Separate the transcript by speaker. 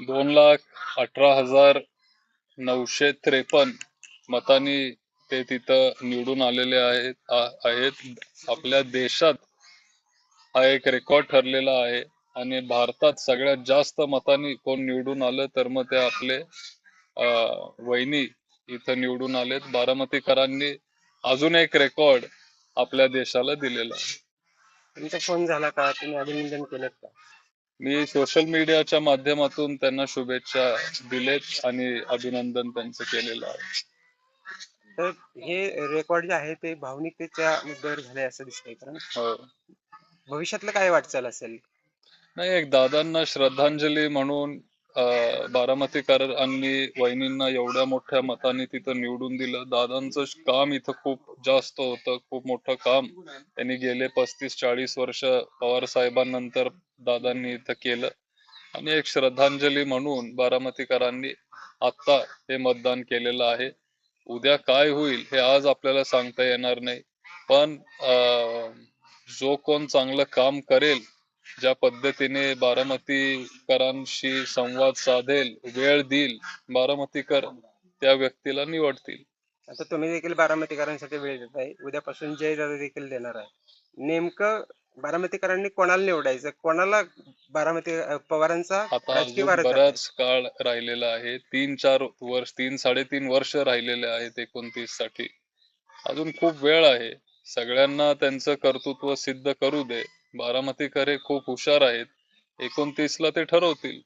Speaker 1: 2,18,953 मतांनी ते तिथं निवडून आलेले आहेत. आपल्या देशात हा एक रेकॉर्ड ठरलेला आहे आणि भारतात सगळ्यात जास्त मतांनी कोण निवडून आलं तर मग ते आपले वहिनी इथं निवडून आलेत. बारामतीकरांनी अजून एक रेकॉर्ड आपल्या देशाला दिलेला आहे.
Speaker 2: तुमचा फोन झाला का? तुम्ही अभिनंदन केलं का?
Speaker 1: मी सोशल मीडियाच्या माध्यमातून त्यांना शुभेच्छा दिलेत आणि अभिनंदन त्यांचं केलेलं आहे.
Speaker 2: तर हे रेकॉर्ड जे आहे ते भावनिकतेच्या मुद्द्यावर झाले असं दिसतंय, कारण
Speaker 1: हो.
Speaker 2: भविष्यातलं काय वाटचाल असेल?
Speaker 1: नाही, एक दादांना श्रद्धांजली म्हणून बारामतीकरांनी वहिनींना एवढ्या मोठ्या मताने तिथं निवडून दिलं. दादांचं काम इथं खूप जास्त होतं, खूप मोठं काम त्यांनी गेले 35-40 वर्ष पवार साहेबांनंतर दादांनी इथं केलं आणि एक श्रद्धांजली म्हणून बारामतीकरांनी आता हे मतदान केलेलं आहे. उद्या काय होईल हे आज आपल्याला सांगता येणार नाही, पण जो कोण चांगलं काम करेल, ज्या पद्धतीने बारामतीकरांशी संवाद साधेल, वेळ देईल, बारामतीकर त्या व्यक्तीला निवडतील.
Speaker 2: आता तुम्ही देखील बारामतीकरांसाठी वेळ देत आहे, उद्यापासून जयदादा देखील देणार आहे. नेमकं बारामतीकरांनी कोणाला निवडायचं, कोणाला बारामती पवारांचा
Speaker 1: आता
Speaker 2: राजकीय
Speaker 1: अजून
Speaker 2: वारस जातोय?
Speaker 1: बराच काळ राहिलेला आहे. 3-4 वर्ष, 3-3.5 वर्ष राहिलेले आहेत 29 साठी. अजून खूप वेळ आहे. सगळ्यांना त्यांचं कर्तृत्व सिद्ध करू दे. बारामतीकर हे खूप हुशार आहेत. 29 ला ते ठरवतील.